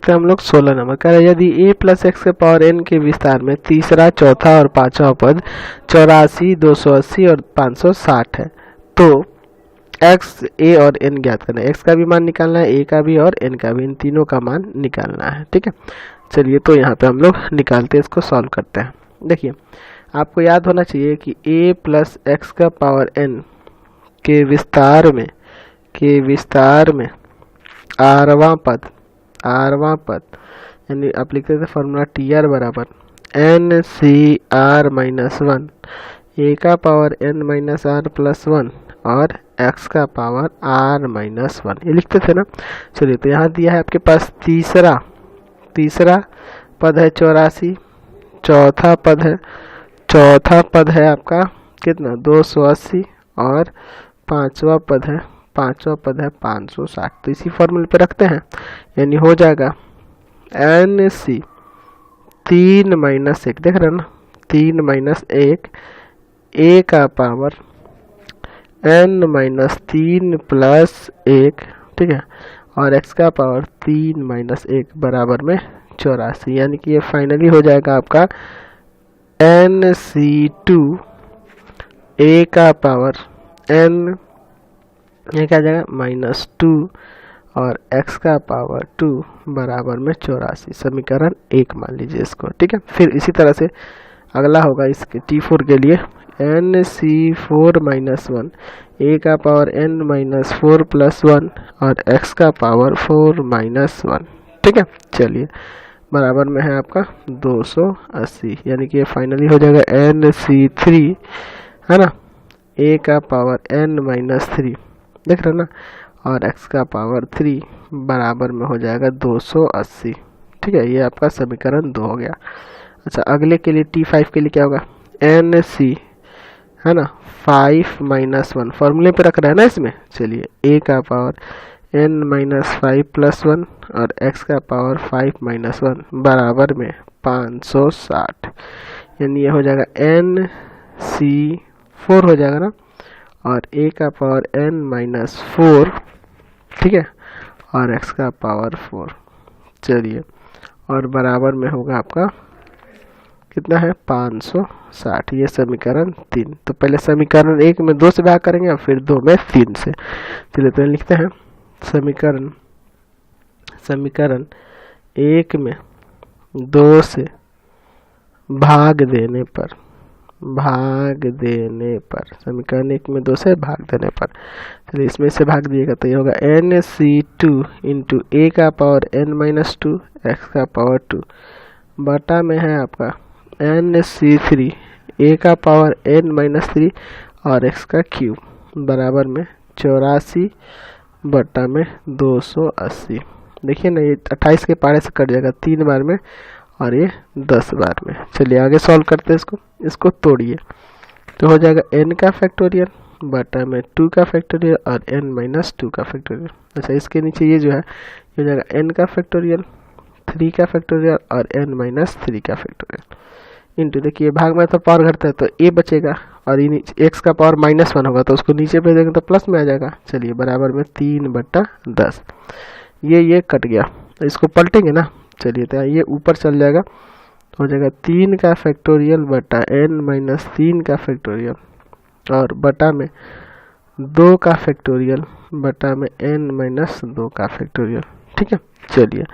देखते हैं हम लोग 16 नंबर कह रहे हैं यदि a प्लस एक्स के पावर n के विस्तार में तीसरा, चौथा और पांचवा पद 84, 280 और 560 है तो x, a और n ज्ञात करना है। x का भी मान निकालना है, a का भी और n का भी, इन तीनों का मान निकालना है। ठीक है, चलिए तो यहाँ पे हम लोग निकालते हैं, इसको सॉल्व करते हैं। देखिए आपको याद होना चाहिए कि a प्लस एक्स का पावर n के विस्तार में आरवां पद यानी आप लिखते थे फॉर्मूला टी आर बराबर N C R minus one, A का power N minus R plus one और एक्स का पावर आर माइनस वन, ये लिखते थे ना। चलिए तो यहाँ दिया है आपके पास तीसरा पद है 84, चौथा पद है आपका कितना 280 और पांचवा पद है 560। तो इसी फॉर्मूले पे रखते हैं, यानी हो जाएगा एन सी 3 माइनस 1, देख रहे हैं ना 3 माइनस 1, ए का पावर एन माइनस 3 प्लस 1, ठीक है, और एक्स का पावर 3 माइनस 1 बराबर में 84, यानी कि ये फाइनली हो जाएगा आपका एन सी 2 ए का पावर एन, ये क्या जाएगा -2 और x का पावर 2 बराबर में 84, समीकरण 1 मान लीजिए इसको। ठीक है, फिर इसी तरह से अगला होगा इसके T4 के लिए NC4 माइनस 1, a का पावर n माइनस 4 प्लस 1 और x का पावर 4 माइनस 1। ठीक है, चलिए बराबर में है आपका 280, यानी कि ये फाइनली हो जाएगा NC3 है ना, a का पावर n माइनस 3, देख रहे ना, और x का पावर 3 बराबर में हो जाएगा 280। ठीक है, ये आपका समीकरण 2 हो गया। अच्छा अगले के लिए T5 के लिए क्या होगा NC है ना 5 माइनस 1, फॉर्मूले पे रख रहा है ना इसमें। चलिए a का पावर n माइनस 5 प्लस 1 और x का पावर 5 माइनस 1 बराबर में 560, यानी ये हो जाएगा NC4 हो जाएगा ना, और a का पावर n माइनस 4, ठीक है, और x का पावर 4। चलिए और बराबर में होगा आपका कितना है 560, ये समीकरण 3। तो पहले समीकरण 1 में 2 से भाग करेंगे और फिर 2 में 3 से। चलिए तो लिखते हैं समीकरण 1 में 2 से भाग देने पर समीकरण 1 में 2 से भाग देने पर, चलिए इसमें से भाग दिएगा तो ये होगा NC2 इंटू ए का पावर n माइनस 2 एक्स का पावर 2 बटा में है आपका NC3 ए का पावर n माइनस 3 और एक्स का क्यूब बराबर में 84 बटा में 280। देखिए ना ये 28 के पारे से कट जाएगा 3 बार में और ये 10 बार में। चलिए आगे सॉल्व करते हैं इसको तोड़िए तो हो जाएगा n का फैक्टोरियल बटा में 2 का फैक्टोरियल और n माइनस 2 का फैक्टोरियल। अच्छा इसके नीचे ये जो है ये हो जाएगा n का फैक्टोरियल, 3 का फैक्टोरियल और n माइनस 3 का फैक्टोरियल इंटू, देखिए भाग में तो पावर घटता है तो a बचेगा और ये x का पावर -1 होगा तो उसको नीचे भेज देंगे तो प्लस में आ जाएगा। चलिए बराबर में 3/10, ये कट गया तो इसको पलटेंगे ना। चलिए तो ये ऊपर चल जाएगा तो हो जाएगा 3 का फैक्टोरियल बटा n माइनस 3 का फैक्टोरियल और बटा में 2 का फैक्टोरियल बटा में n माइनस 2 का फैक्टोरियल। ठीक है, चलिए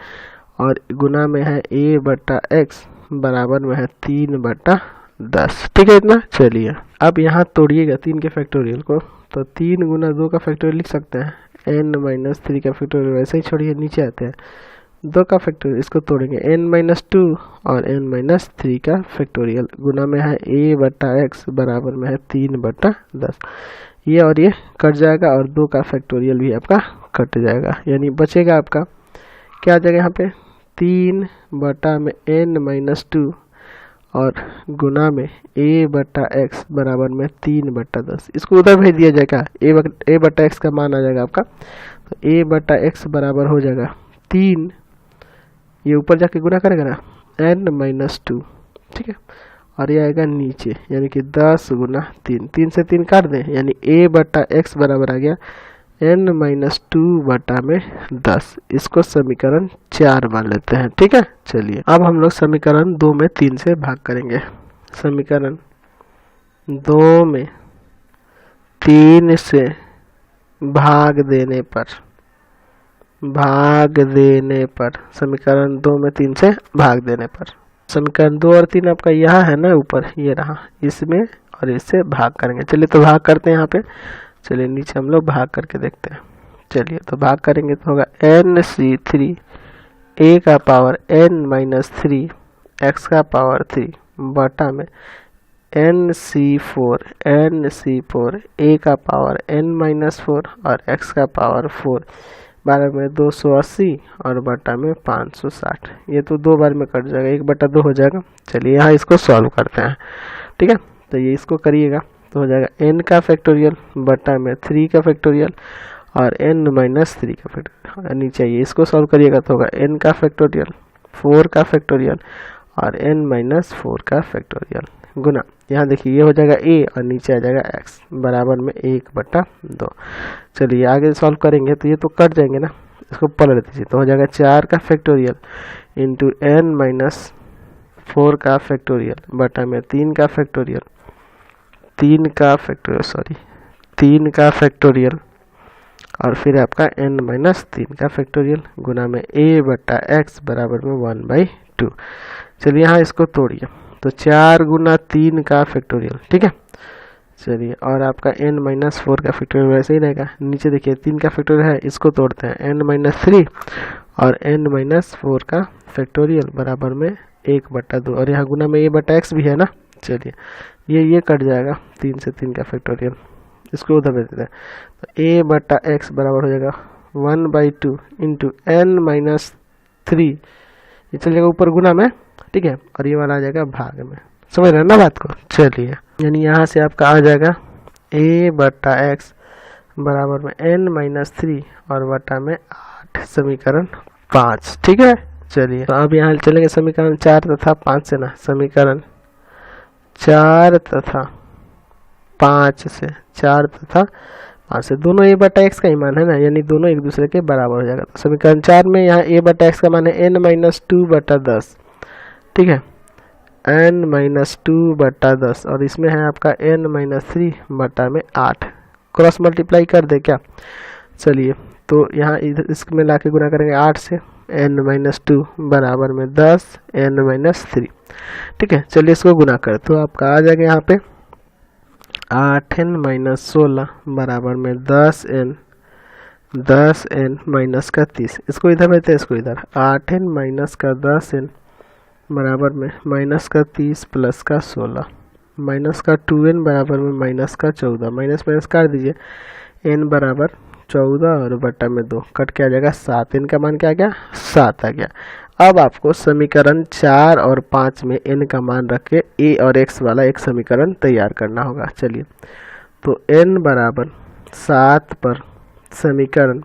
और गुना में है a बटा x बराबर में है 3/10। ठीक है इतना। चलिए अब यहाँ तोड़िएगा 3 के फैक्टोरियल को तो 3 गुना 2 का फैक्टोरियल लिख सकते हैं, n माइनस 3 का फैक्टोरियल वैसे ही छोड़िए नीचे आते हैं, 2 का फैक्टोरियल इसको तोड़ेंगे n माइनस 2 और n माइनस 3 का फैक्टोरियल गुना में है a बटा x बराबर में है 3/10। ये और ये कट जाएगा और 2 का फैक्टोरियल भी आपका कट जाएगा, यानी बचेगा आपका क्या आ जाएगा यहाँ पे 3 बटा में n माइनस 2 और गुना में a बटा x बराबर में 3/10। इसको उधर भेज दिया जाएगा, a बटा x का मान आ जाएगा आपका, तो a बटा x बराबर हो जाएगा 3, ये ऊपर जाके गुना करेगा ना n माइनस 2, ठीक है, और ये आएगा नीचे यानी कि 10 गुना 3, 3 से 3 काट दें यानी a बटा x बराबर आ गया n-2/10। इसको समीकरण 4 मान लेते हैं। ठीक है, चलिए अब हम लोग समीकरण 2 में 3 से भाग करेंगे। समीकरण 2 में 3 से भाग देने पर समीकरण 2 में 3 से भाग देने पर समीकरण 2 और 3 आपका यहाँ है ना, ऊपर ये रहा, इसमें और इससे भाग करेंगे। चलिए तो भाग करते हैं यहाँ पे। चलिए नीचे हम लोग भाग करके देखते हैं। चलिए तो भाग करेंगे तो होगा nc3 a का पावर n-3 x का पावर 3 बटा में nc4 a का पावर n-4 और x का पावर 4 12 में 280 और बटा में 560। ये तो 2 बार में कट जाएगा, 1/2 हो जाएगा। चलिए यहाँ इसको सॉल्व करते हैं। ठीक है, तो ये इसको करिएगा तो हो जाएगा n का फैक्टोरियल बटा में 3 का फैक्टोरियल और n-3 का फैक्टोरियल। नीचे ये इसको सॉल्व करिएगा तो होगा n का फैक्टोरियल 4 का फैक्टोरियल और n-4 का फैक्टोरियल गुना, यहाँ देखिए ये हो जाएगा a और नीचे आ जाएगा x बराबर में 1/2। चलिए आगे सॉल्व करेंगे तो ये तो कट जाएंगे ना, इसको पलट दीजिए तो हो जाएगा 4 का फैक्टोरियल इंटू n-4 का फैक्टोरियल बटा में 3 का फैक्टोरियल और फिर आपका n-3 का फैक्टोरियल गुना में a/x बराबर में 1/2। चलिए यहाँ इसको तोड़िए तो 4 गुना 3 का फैक्टोरियल। ठीक है, चलिए और आपका n-4 का फैक्टोरियल वैसे ही रहेगा। नीचे देखिए 3 का फैक्टोरियल है, इसको तोड़ते हैं n-3 और n-4 का फैक्टोरियल बराबर में 1/2 और यहाँ गुना में a/x भी है ना। चलिए ये कट जाएगा 3 से 3 का फैक्टोरियल, इसको उधर भेज देते हैं तो a/x बराबर हो जाएगा 1/2 इंटू n-3, ये चल जाएगा ऊपर गुना में। ठीक है, और ये वाला आ जाएगा भाग में। समझ रहे हैं ना बात को। चलिए यानी यहाँ से आपका आ जाएगा a/x बराबर में n-3 और बटा में 8, समीकरण 5। ठीक है, चलिए तो अब यहाँ चलेंगे समीकरण 4 तथा 5 से ना। समीकरण 4 तथा 5 से दोनों a/x का ही मान है ना, यानी दोनों एक दूसरे के बराबर हो जाएगा। तो समीकरण 4 में यहाँ a/x का मान है n-2/10। ठीक है, n-2/10 और इसमें है आपका n-3 बटा में 8। क्रॉस मल्टीप्लाई कर दे क्या। चलिए तो यहाँ इधर इसमें ला के गुना करेंगे 8 से, n-2 बराबर में 10 n-3। ठीक है, चलिए इसको गुना कर तो आपका आ जाएगा यहाँ पे 8n-16 बराबर में 10n का 30। इसको इधर भेजते हैं, इसको इधर 8n-10n बराबर में -30 प्लस का 16 माइनस का 2n बराबर में -14। माइनस काट दीजिए, n बराबर 14 और बटा में 2 कट के आ जाएगा 7। n का मान क्या आ गया, 7 आ गया। अब आपको समीकरण 4 और 5 में n का मान रख के a और x वाला एक समीकरण तैयार करना होगा। चलिए तो n बराबर 7 पर समीकरण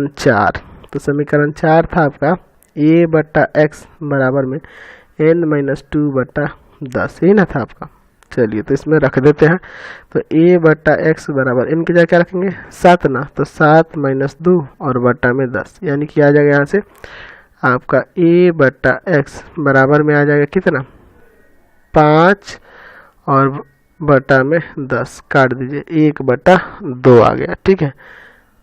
4, तो समीकरण 4 था आपका a/x बराबर में n-2/10, यही ना था आपका। चलिए तो इसमें रख देते हैं तो a/x बराबर n की जगह क्या रखेंगे 7 ना, तो 7 - 2 और बटा में 10, यानी कि आ जाएगा यहाँ से आपका a/x बराबर में आ जाएगा कितना 5 और बटा में 10, काट दीजिए 1/2 आ गया। ठीक है,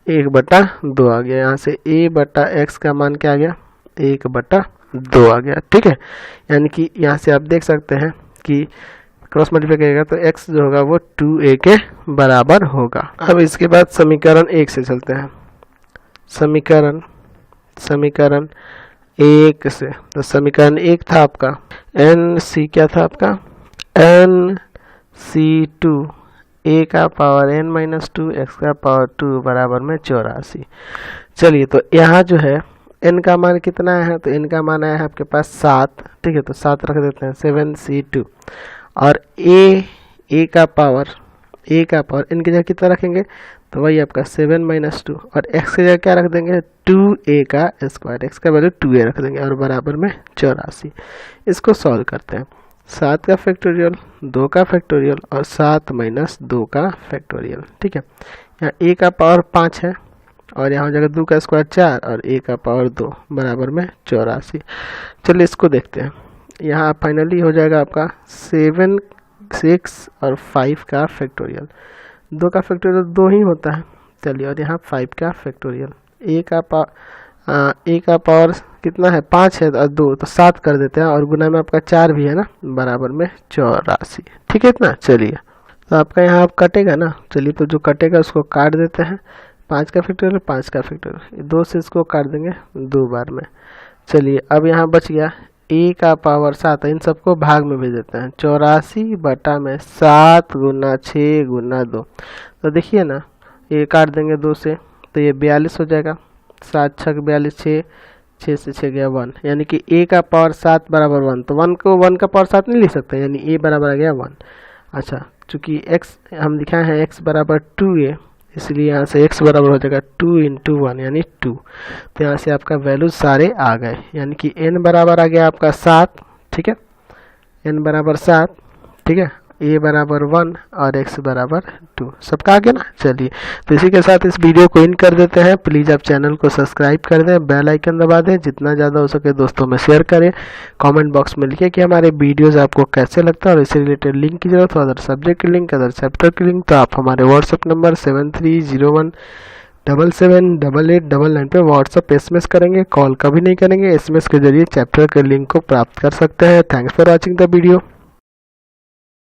1/2 आ गया। यहाँ से a/x का मान क्या आ गया 1/2 आ गया। ठीक है, यानी कि यहाँ से आप देख सकते हैं कि क्रॉस मल्टीप्लाई करेगा तो x जो होगा वो 2a के बराबर होगा। अब इसके बाद समीकरण 1 से चलते हैं। समीकरण 1 से, तो समीकरण 1 था आपका nc, क्या था आपका nc2 a का पावर n-2 x का पावर 2 बराबर में 84। चलिए तो यहाँ जो है n का मान कितना है, तो n का मान आया है आपके पास 7। ठीक है, तो 7 रख देते हैं 7c2 और a का पावर n की जगह कितना रखेंगे, तो वही आपका 7 - 2 और x की जगह क्या रख देंगे 2a का स्क्वायर, x का वैल्यू 2a रख देंगे और बराबर में 84। इसको सॉल्व करते हैं, 7 का फैक्टोरियल 2 का फैक्टोरियल और 7 - 2 का फैक्टोरियल। ठीक है, यहाँ a का पावर 5 है और यहाँ हो जाएगा 2 का स्क्वायर 4 और a का पावर 2 बराबर में 84। चलिए इसको देखते हैं। यहाँ फाइनली हो जाएगा आपका 7, 6 और 5 का फैक्टोरियल। 2 का फैक्टोरियल 2 ही होता है। चलिए और यहाँ 5 का फैक्टोरियल, a का पावर कितना है 5 है और 2 तो 7 कर देते हैं और गुना में आपका 4 भी है ना, बराबर में 84। ठीक है इतना। चलिए तो आपका यहाँ आप कटेगा ना, चलिए तो जो कटेगा उसको काट देते हैं। 5 का फैक्टोरियल 5 का फैक्टोरियल 2 से इसको काट देंगे 2 बार में। चलिए अब यहाँ बच गया a का पावर 7, इन सबको भाग में भेज देते हैं। 84 बटा में 7 गुना 6 गुना 2, तो देखिए ना ये काट देंगे 2 से तो ये 42 हो जाएगा। 7 छक 42, 6 से 6 गया 1, यानी कि a का पावर 7 बराबर 1। तो 1 को 1 का पावर 7 नहीं लिख सकते, यानी a बराबर आ गया 1। अच्छा, चूँकि x हम लिखा है x बराबर 2a, इसलिए यहाँ से x बराबर हो जाएगा 2 × 1 यानी 2। तो यहाँ से आपका वैल्यू सारे आ गए, यानी कि n बराबर आ गया आपका 7। ठीक है, n बराबर 7। ठीक है, a बराबर 1 और x बराबर 2, सबका आ गया ना। चलिए तो इसी के साथ इस वीडियो को इन कर देते हैं। प्लीज़ आप चैनल को सब्सक्राइब कर दें, बेल आइकन दबा दें, जितना ज़्यादा हो सके दोस्तों में शेयर करें। कमेंट बॉक्स में लिखिए कि हमारे वीडियोस आपको कैसे लगता है और इससे रिलेटेड लिंक की जरूरत हो, अदर सब्जेक्ट की लिंक, अदर चैप्टर की लिंक, तो आप हमारे व्हाट्सएप नंबर 7301778899 पे व्हाट्सएप SMS करेंगे, कॉल कभी नहीं करेंगे। SMS के जरिए चैप्टर के लिंक को प्राप्त कर सकते हैं। Thanks for watching the video.